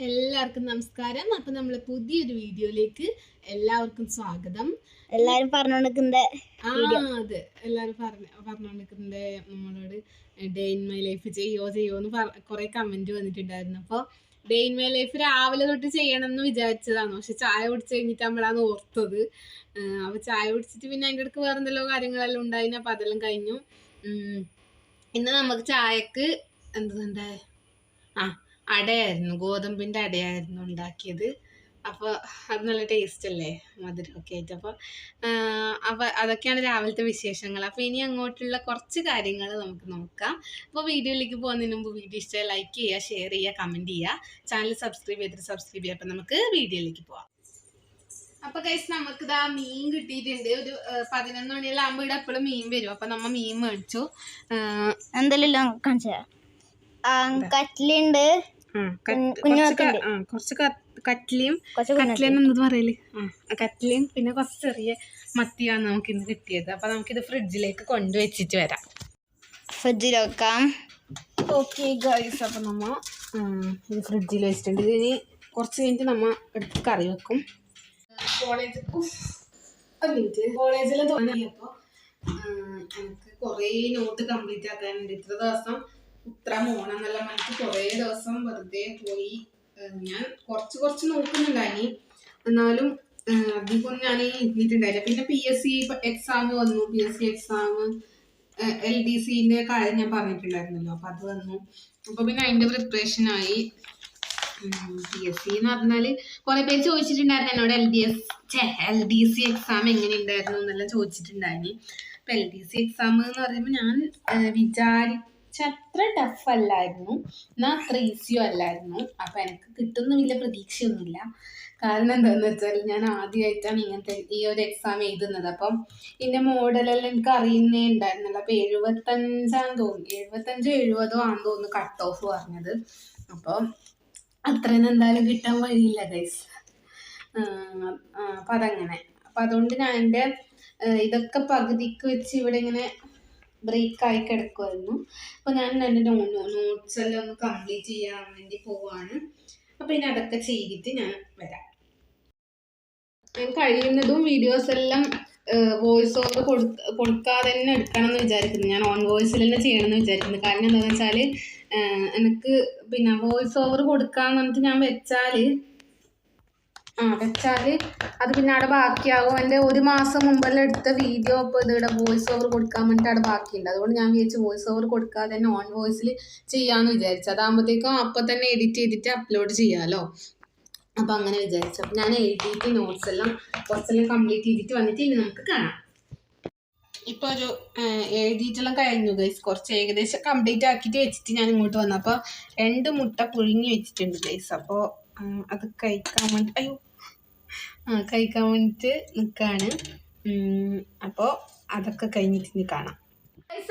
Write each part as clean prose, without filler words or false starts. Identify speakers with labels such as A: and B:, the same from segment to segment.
A: എല്ലാവർക്കും നമസ്കാരം. അപ്പൊ നമ്മളെ പുതിയൊരു വീഡിയോയിലേക്ക് എല്ലാവർക്കും സ്വാഗതം.
B: എല്ലാരും പറഞ്ഞോണ്ടിരിക്കുന്നത്
A: അതെ, എല്ലാരും പറഞ്ഞോണ്ടിരിക്കുന്നത് നമ്മളോട് ഡേ ഇൻ മൈ ലൈഫ് ചെയ്യോന്ന് കുറെ കമന്റ് വന്നിട്ടുണ്ടായിരുന്നു. അപ്പൊ ഡേ ഇൻ മൈ ലൈഫ് രാവിലെ തൊട്ട് ചെയ്യണം എന്ന് വിചാരിച്ചതാണ്, പക്ഷെ ചായ കുടിച്ച് കഴിഞ്ഞിട്ടാകുമ്പോഴാണ് ഓർത്തത്. അപ്പൊ ചായ കുടിച്ചിട്ട് പിന്നെ അതിൻ്റെ അടുക്ക് വേറെ എന്തെല്ലോ കാര്യങ്ങളെല്ലാം ഉണ്ടായിരുന്നു. അപ്പൊ അതെല്ലാം കഴിഞ്ഞു. ഇന്ന് നമുക്ക് ചായക്ക് എന്താ അടയായിരുന്നു, ഗോതമ്പിന്റെ അടയായിരുന്നു ഉണ്ടാക്കിയത്. അപ്പോൾ അത് നല്ല ടേസ്റ്റ് അല്ലേ, മധുരമൊക്കെ ആയിട്ട്. അപ്പോൾ അതൊക്കെയാണ് രാവിലത്തെ വിശേഷങ്ങൾ. അപ്പോൾ ഇനി അങ്ങോട്ടുള്ള കുറച്ച് കാര്യങ്ങൾ നമുക്ക് നോക്കാം. അപ്പോൾ വീഡിയോയിലേക്ക് പോകുന്നതിന് മുമ്പ് വീഡിയോ ഇഷ്ടമായി ലൈക്ക് ചെയ്യുക, ഷെയർ ചെയ്യുക, കമൻറ്റ് ചെയ്യുക, ചാനൽ സബ്സ്ക്രൈബ് ചെയ്യുക. അപ്പം നമുക്ക് വീഡിയോയിലേക്ക് പോവാം. അപ്പൊ ഗൈസ്, നമുക്ക് ഇതാ മീൻ കിട്ടിയിട്ടുണ്ട്. ഒരു 11 മണിയെല്ലാം ആകുമ്പോൾ ഇവിടെ എപ്പോഴും മീൻ വരും. അപ്പൊ നമ്മ മീൻ മേടിച്ചു.
B: എന്തെല്ലാം കട്ട്ലുണ്ട്,
A: കുറച്ച് കട്ട്ലിയും എന്ത് പറയല് കട്ട്ലിയും പിന്നെ കുറച്ച് ചെറിയ മത്തിയാണ് നമുക്ക് ഇന്ന് കിട്ടിയത്. അപ്പൊ നമുക്കിത് ഫ്രിഡ്ജിലേക്ക് കൊണ്ടുവച്ചിട്ട് വരാം.
B: ഫ്രിഡ്ജിൽ വെക്കാം.
A: ഓക്കെ ഗൈസ്, അപ്പൊ നമ്മ ഇത് ഫ്രിഡ്ജിൽ വെച്ചിട്ടുണ്ട്. ഇനി കുറച്ച് കഴിഞ്ഞിട്ട് നമ്മ എടുത്ത് കറി വെക്കും. കോളേജിൽ തോന്നിയപ്പോ എനിക്ക് കുറേ നോട്ട് കംപ്ലീറ്റ് ആക്കാനുണ്ട്. ഇത്ര ദിവസം ഉത്തരം പോകണമെന്നെല്ലാം എനിക്ക് കുറേ ദിവസം വെറുതെ പോയി. ഞാൻ കുറച്ച് നോക്കുന്നുണ്ടായി, എന്നാലും അധികം ഞാൻ ഇരുന്നിട്ടുണ്ടായില്ല. പിന്നെ PSC എക്സാം വന്നു. PSC എക്സാം LDCന്റെ കാര്യം ഞാൻ പറഞ്ഞിട്ടുണ്ടായിരുന്നല്ലോ, അപ്പൊ അത് വന്നു. അപ്പൊ പിന്നെ അതിന്റെ പ്രിപ്പറേഷനായി. PSC എന്ന് പറഞ്ഞാല് കുറെ പേര് ചോദിച്ചിട്ടുണ്ടായിരുന്നു എന്നോട് LDC എക്സാം എങ്ങനെ ഉണ്ടായിരുന്നു എന്നെല്ലാം ചോദിച്ചിട്ടുണ്ടായിരുന്നു. അപ്പൊ LDC എക്സാം എന്ന് പറയുമ്പോൾ ഞാൻ വിചാരിച്ചത്ര ടഫ് അല്ലായിരുന്നു, എന്നാ അത്ര ഈസിയും അല്ലായിരുന്നു. അപ്പൊ എനിക്ക് കിട്ടുന്ന വലിയ പ്രതീക്ഷയൊന്നുമില്ല. കാരണം എന്താണെന്ന് വെച്ചാൽ ഞാൻ ആദ്യമായിട്ടാണ് ഇങ്ങനത്തെ ഈ ഒരു എക്സാം എഴുതുന്നത്. അപ്പം ഇതിന്റെ മോഡലെല്ലാം എനിക്ക് അറിയുന്നേ ഉണ്ടായിരുന്നല്ലോ. അപ്പൊ 75 70 ആണെന്ന് തോന്നുന്നു കട്ട് ഓഫ് പറഞ്ഞത്. അപ്പോൾ അത്രയൊന്നും എന്തായാലും കിട്ടാൻ വഴിയില്ല ഗൈസ്. അപ്പം അതങ്ങനെ. അപ്പം അതുകൊണ്ട് ഞാൻ എൻ്റെ ഇതൊക്കെ പകുതിക്ക് വെച്ച് ഇവിടെ ഇങ്ങനെ ബ്രേക്കായി കിടക്കുമായിരുന്നു. അപ്പോൾ ഞാൻ എൻ്റെ നോട്ട്സ് എല്ലാം ഒന്ന് കംപ്ലീറ്റ് ചെയ്യാൻ വേണ്ടി പോവാണ്. അപ്പം ഇനി അതൊക്കെ ചെയ്തിട്ട് ഞാൻ വരാം. ഞാൻ കഴിയുന്നതും വീഡിയോസ് എല്ലാം വോയിസ് ഓവർ കൊടുക്കാതെ തന്നെ എടുക്കണം എന്ന് വിചാരിക്കുന്നു. ഞാൻ ഓൺ വോയിസിൽ തന്നെ ചെയ്യണമെന്ന് വിചാരിക്കുന്നു. കാരണം എന്താണെന്ന് വെച്ചാൽ എനിക്ക് പിന്നെ വോയിസ് ഓവർ കൊടുക്കാന്ന് പറഞ്ഞിട്ട് ഞാൻ വെച്ചാൽ അത് പിന്നെ അവിടെ ബാക്കിയാവും. എൻ്റെ 1 മാസം മുമ്പെല്ലാം എടുത്ത വീഡിയോ ഇപ്പോൾ ഇതിവിടെ വോയിസ് ഓവർ കൊടുക്കാൻ വേണ്ടിയിട്ട് അവിടെ ബാക്കിയുണ്ട്. അതുകൊണ്ട് ഞാൻ വിചാരിച്ചു വോയിസ് ഓവർ കൊടുക്കാതെ തന്നെ ഓൺ വോയിസിൽ ചെയ്യാമെന്ന് വിചാരിച്ചു. അതാകുമ്പോഴത്തേക്കും അപ്പം തന്നെ എഡിറ്റ് ചെയ്തിട്ട് അപ്ലോഡ് ചെയ്യാമല്ലോ. അപ്പം അങ്ങനെ വിചാരിച്ചു. അപ്പം ഞാൻ എഴുതിയിട്ട് നോട്ട്സ് എല്ലാം കുറച്ചെല്ലാം കംപ്ലീറ്റ് ചെയ്തിട്ട് വന്നിട്ട് ഇനി നമുക്ക് കാണാം. ഇപ്പോൾ ഒരു എഴുതിയിട്ടെല്ലാം കഴിഞ്ഞു ഗൈസ്. കുറച്ച് ഏകദേശം കംപ്ലീറ്റ് ആക്കിയിട്ട് വെച്ചിട്ട് ഞാൻ ഇങ്ങോട്ട് വന്നു. അപ്പോൾ 2 മുട്ട പുഴുങ്ങി വെച്ചിട്ടുണ്ട് ഗൈസ്. അപ്പോൾ അത് കഴിക്കാൻ വേണ്ടിയിട്ട് നിൽക്കുകയാണ്. അപ്പോൾ അതൊക്കെ കഴിഞ്ഞിട്ട് ഇനി കാണാം.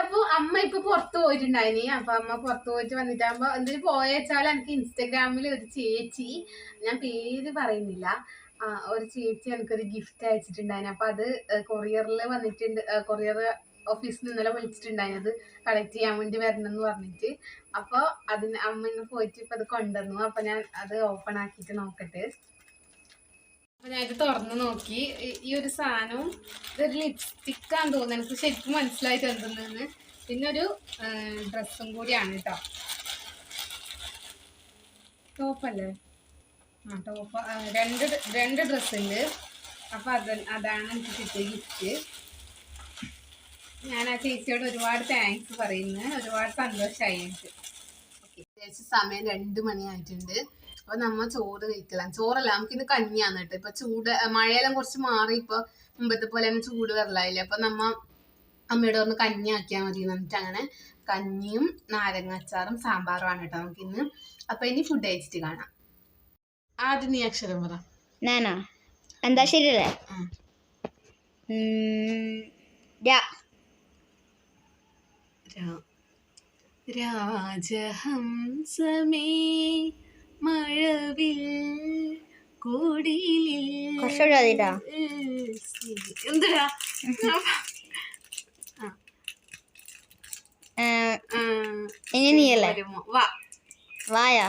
A: അപ്പോൾ അമ്മ ഇപ്പൊ പുറത്ത് പോയിട്ടുണ്ടായിനി. അപ്പൊ അമ്മ പുറത്ത് പോയിട്ട് വന്നിട്ടാകുമ്പോ എന്തിനു പോയച്ചാൽ എനിക്ക് ഇൻസ്റ്റഗ്രാമിൽ ഒരു ചേച്ചി, ഞാൻ പേര് പറയുന്നില്ല, ഒരു ചേച്ചി എനിക്കൊരു ഗിഫ്റ്റ് അയച്ചിട്ടുണ്ടായിരുന്നു. അപ്പൊ അത് കൊറിയറിൽ വന്നിട്ടുണ്ട്. കൊറിയർ ഓഫീസിൽ നിന്നെല്ലാം വിളിച്ചിട്ടുണ്ടായിരുന്നത് കളക്ട് ചെയ്യാൻ വേണ്ടി വരണം എന്ന് പറഞ്ഞിട്ട്. അപ്പോൾ അതിന് അമ്മ ഇന്ന് പോയിട്ട് ഇപ്പൊ അത് കൊണ്ടുവന്നു. അപ്പൊ ഞാൻ അത് ഓപ്പൺ ആക്കിയിട്ട് നോക്കട്ടെ. അപ്പൊ ഞാൻ ഇത് തുറന്ന് നോക്കി. ഈ ഒരു സാധനവും ഇതൊരു ലിപ്സ്റ്റിക്കാന്ന് തോന്നുന്നു, എനിക്ക് ശരിക്കും മനസ്സിലായിട്ട് എന്തെന്ന്. പിന്നെ ഒരു ഡ്രസ്സും കൂടിയാണ് കേട്ടോ. ടോപ്പല്ലേ? ടോപ്പ് രണ്ട് ഡ്രസ്സുണ്ട്. അപ്പൊ അതാണ് എനിക്ക് കിട്ടിയ ഗിഫ്റ്റ്. ഞാൻ ആ ചേച്ചിയോട് ഒരുപാട് താങ്ക്സ് പറയുന്നു. ഒരുപാട് സന്തോഷമായി എനിക്ക്. ഏകദേശം സമയം 2 മണിയായിട്ടുണ്ട്. അപ്പൊ നമ്മ ചോറ് കഴിക്കലാം. ചോറല്ല, നമുക്കിന്ന് കഞ്ഞിയാണ് കേട്ടോ. ഇപ്പൊ മഴയെല്ലാം കുറച്ച് മാറി. ഇപ്പൊ മുമ്പത്തെ പോലെ തന്നെ ചൂട് വരലായില്ലേ. അപ്പൊ നമ്മ അമ്മയോട് പറഞ്ഞ് കഞ്ഞി ആക്കിയാൽ മതി എന്നിട്ട് അങ്ങനെ കഞ്ഞിയും നാരങ്ങ അച്ചാറും സാമ്പാറും ആണ് കേട്ടോ നമുക്കിന്ന്. അപ്പൊ ഇനി ഫുഡ് കഴിച്ചിട്ട് കാണാം. ആദ്യം നീ അക്ഷരം പറ.
B: ഞാനാ? എന്താ ശരിയല്ലേ?
A: രാജഹംസമേ മഴവിൽ കൂടിയിലിൽ. എന്തിനാ
B: ഇനി നീയല്ലേ? വായാ.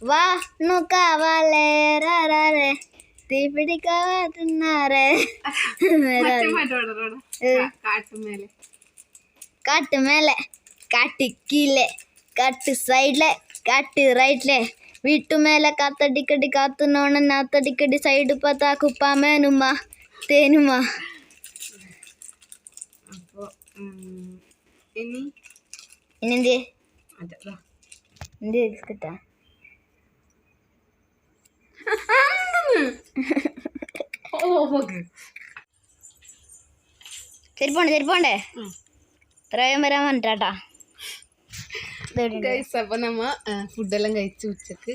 B: വാ നോക്കാവാലേ റാറേ തീ പിടിക്കാവാറേ
A: കാട്ടുമേലെ
B: കാട്ടുമേലെ കാട്ടിക്കീലെ കാട്ട് സൈഡിലെ കാട്ട് റൈറ്റിലെ വീട്ടുമേലെ കാത്തടിക്കടി കാത്തുനോണ നാത്തടിക്കടി സൈഡ് പത്താ കുപ്പാമേനുമ്മ തേനുമ്മ.
A: അപ്പൊ ഇനി
B: ഇനെന്ത്
A: അതാ
B: എന്ത് ബിസ്ക്കറ്റാ? ശരിപ്പോണ്ടേ ഇത്രയും വരാൻ പറഞ്ഞിട്ടാ.
A: ഗൈസ് അപ്പൊ നമ്മ ഫുഡെല്ലാം കഴിച്ച് ഉച്ചക്ക്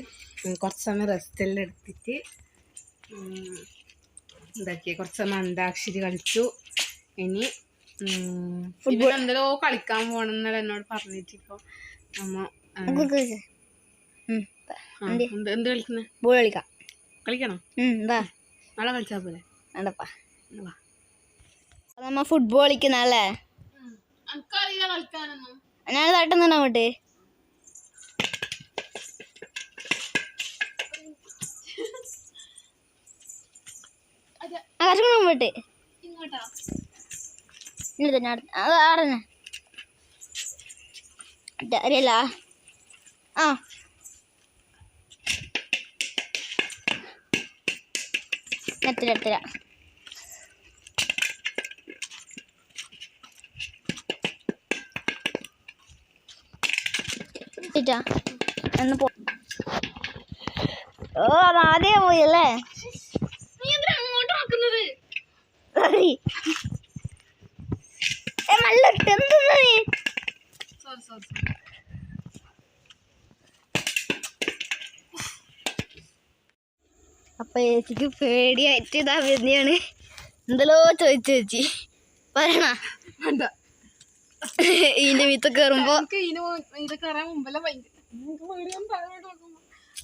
A: കുറച്ച് സമയം റെസ്റ്റ് എല്ലാം എടുത്തിട്ട് എന്താക്കിയ കുറച്ച് സമയം അന്താക്ഷരി കളിച്ചു. ഇനി ഫുട്ബോൾ എന്തോ കളിക്കാൻ പോണെന്നല്ല എന്നോട് പറഞ്ഞിട്ട് ഇപ്പൊ നമ്മ എന്ത് കളിക്കുന്ന
B: ബോൾ കളിക്കാം.
A: കളിക്കണം
B: വാ
A: നാളെ കളിച്ചാ പോലെ
B: വേണ്ടപ്പാ. നമ്മ ഫുട്ബോൾ കളിക്കുന്നല്ലേ?
A: എനിക്കറിയില്ല കളിക്കാനൊന്നും.
B: ഞാൻ തട്ടുന്നുണ്ട് അങ്ങോട്ട്. ആകാശം പോയിട്ട്
A: ഇങ്ങോട്ടാ
B: അറിഞ്ഞ അറിയില്ല. ആ എത്തില്ല എന്ന് പോ. ഓ അത് ആദ്യമേ പോയല്ലേ? സോറി മല്ലിട്ട് എന്താ നീ? അപ്പൊ ചേച്ചിക്ക് പേടിയായിട്ട് ഇതാ വരുന്നതാണ്. എന്തല്ലോ ചോദിച്ചു ചേച്ചി പറയണ ഇതിന്റെ വീട്ടിൽ കയറുമ്പോ
A: ഇത് കയറാൻ മുമ്പെല്ലാം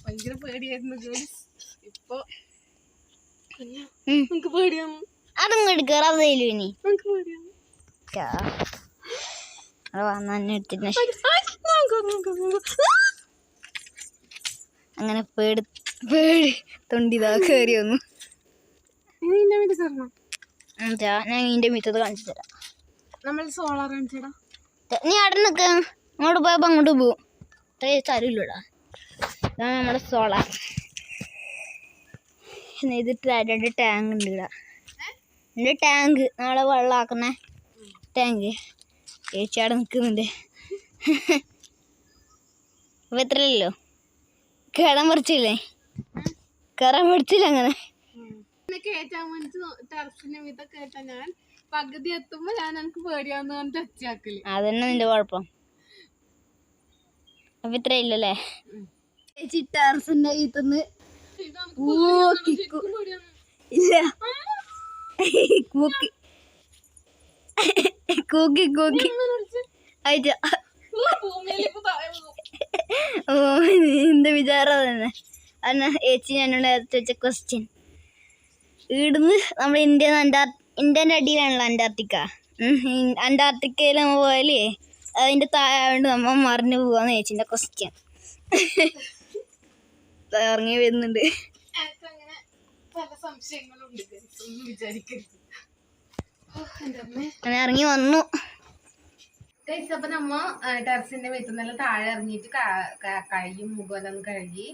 A: ഭയങ്കര പേടിയായിരുന്നു. ഇപ്പൊ നമുക്ക് പേടിയാണ്.
B: അതങ്ങോട്ട് കയറാതെയില്ലോ ഇനി.
A: നമുക്ക് പേടിയാണ്.
B: അങ്ങനെ പേടി തൊണ്ടിതാ കയറി വന്നു. ഞാൻ ഇതിന്റെ മീത്തത് കാണിച്ചു തരാം.
A: നമ്മൾ സോളാർ കാണിച്ചടാ.
B: നീ അവിടെ നിൽക്ക. അങ്ങോട്ട് പോയപ്പോ അങ്ങോട്ട് പോവും. ഇത്രയും ചരില്ലടാ. ഇതാണ് നമ്മുടെ സോളാർ. ഇതിട്ട് രണ്ട് ടാങ്ക് ഉണ്ട് ഇവിടെ. എൻ്റെ ടാങ്ക് നാളെ വെള്ളമാക്കുന്ന ടാങ്ക് ചേച്ചി അവിടെ നിൽക്കുന്നുണ്ട്. അപ്പൊ എത്രയല്ലോ കയറാൻ പറിച്ചില്ലേ? കയറാൻ പഠിച്ചില്ല അങ്ങനെ.
A: കേറ്റാൻ വേണ്ടി ടെറസിന്റെ മീത കേട്ടാ ഞാൻ പകുതി എത്തുമ്പോ ഞാൻ എനിക്ക് പേടിയാന്ന് പറഞ്ഞിട്ട് ഒച്ചയാക്കല്.
B: അതന്നെ നിന്റെ കുഴപ്പം. അപ്പൊ ഇത്രയില്ലല്ലേ? ചേച്ചി ടെറസിന്റെ വീട്ടിന്ന് ഇല്ല കൂക്കി കൂക്കി കൂക്കി അയച്ച. ഓ എന്റെ വിചാരം തന്നെ. അന്ന് ചേച്ചി എന്നോട് ചോദിച്ച ക്വസ്റ്റ്യൻ. ഇവിടുന്ന് നമ്മൾ ഇന്ത്യൻ്റെ അടിയിലാണല്ലോ അന്റാർട്ടിക്ക. അന്റാർട്ടിക്കയിൽ നമ്മൾ പോയാലേ അതിൻ്റെ താഴെ നമ്മൾ മറിഞ്ഞു പോവാന്ന് ചേച്ചിൻ്റെ ക്വസ്റ്റ്യൻ. ഇറങ്ങി വരുന്നുണ്ട്. അങ്ങനെ ഇറങ്ങി വന്നു.
A: അപ്പൊ നമ്മ ടെറസിന്റെ വീട്ടിൽ താഴെ ഇറങ്ങിയിട്ട് കൈയും മുഖം കഴുകി.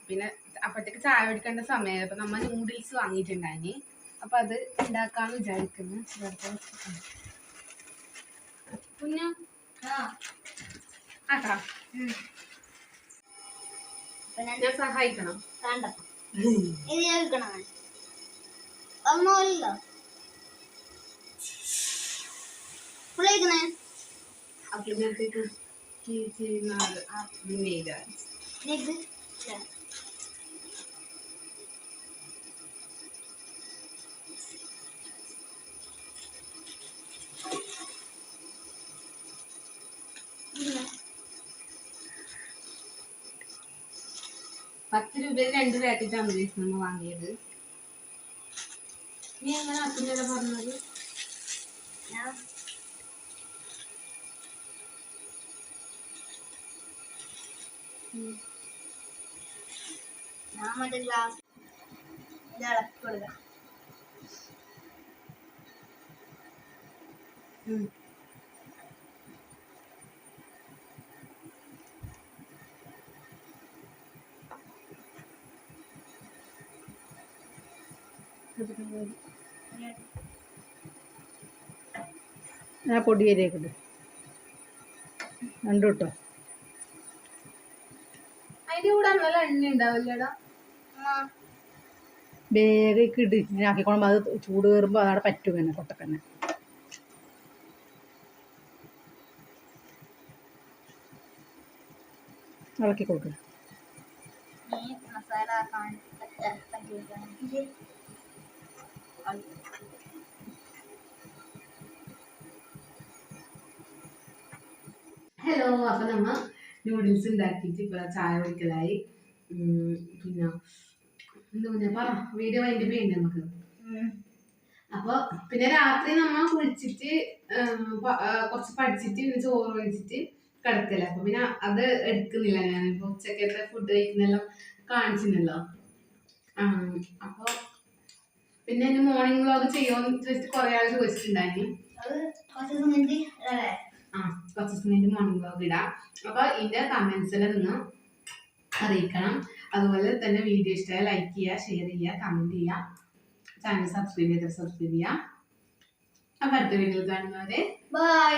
A: പിന്നെ അപ്പത്തേക്ക് ചായ കുടിക്കേണ്ട സമയം. അപ്പൊ നമ്മ നൂഡിൽസ് വാങ്ങിയിട്ടുണ്ടായി. അപ്പൊ അത് ഉണ്ടാക്കാന്ന് വിചാരിക്കുന്നു. കുഞ്ഞ ആട്ടാ ഞാൻ സഹായിക്കണം. അപ്പോഴത്തേക്ക് ₹10 2 പാക്കറ്റാണ് നമ്മൾ വാങ്ങിയത്. നീ എങ്ങനെ അച്ഛൻ്റെ പറഞ്ഞത്?
B: ഞാൻ മറ്റേ ഗ്ലാസ് ഇത് ഇളക്കി കൊടുക്കാം.
C: ആ പൊടി വരേക്കിട്ട് രണ്ടു കേട്ടോ.
A: അതിന്റെ കൂടെ നല്ല എണ്ണ ഉണ്ടാവില്ലടാ.
C: വേഗം ഇട് ഇങ്ങനെ ആക്കിക്കോളുമ്പോൾ അത് ചൂട് കയറുമ്പോൾ അതവിടെ പറ്റും തന്നെ കൊട്ടക്കന്നെ. ഇളക്കി കൊടുക്കുക.
B: ഈ മസാല
A: ഹലോ, അപ്പൊ നമ്മ നൂഡിൽസ് ഉണ്ടാക്കിയിട്ട് ഇപ്പൊ ചായ കുടിക്കലായി. പിന്നെ എന്താ പറ വീഡിയോ വൈൻഡ് ചെയ്യണ്ടേ നമുക്ക്. അപ്പൊ പിന്നെ രാത്രി നമ്മ കുളിച്ചിട്ട് കുറച്ച് പഠിച്ചിട്ട് പിന്നെ ചോറ് കഴിച്ചിട്ട് കിടക്കല. അപ്പൊ പിന്നെ അത് എടുക്കുന്നില്ല ഞാൻ. ഇപ്പൊ ഉച്ചക്കത്തെ ഫുഡ് കഴിക്കുന്നെല്ലാം കാണിച്ചിരുന്നല്ലോ. അപ്പൊ പിന്നെ എന്റെ മോർണിംഗ് വ്ലോഗ് ചെയ്യുമോന്ന് ചോദിച്ചിട്ട് കുറെ ആൾ ചോദിച്ചിട്ടുണ്ടായി. കുറച്ച് ദിവസം കഴിഞ്ഞ് മോർണിംഗ് വ്ലോഗ് ഇടാം. അപ്പൊ ഇതിന്റെ കമന്റ്സ് എല്ലാം നിങ്ങൾ അറിയിക്കണം. അതുപോലെ തന്നെ വീഡിയോ ഇഷ്ടമായ ലൈക്ക് ചെയ്യുക, ഷെയർ ചെയ്യുക, കമന്റ് ചെയ്യുക, ചാനൽ സബ്സ്ക്രൈബ് ചെയ്താൽ സബ്സ്ക്രൈബ് ചെയ്യുക. അപ്പൊ അടുത്ത വീഡിയോയിൽ കാണുന്നവരെ
B: ബൈ.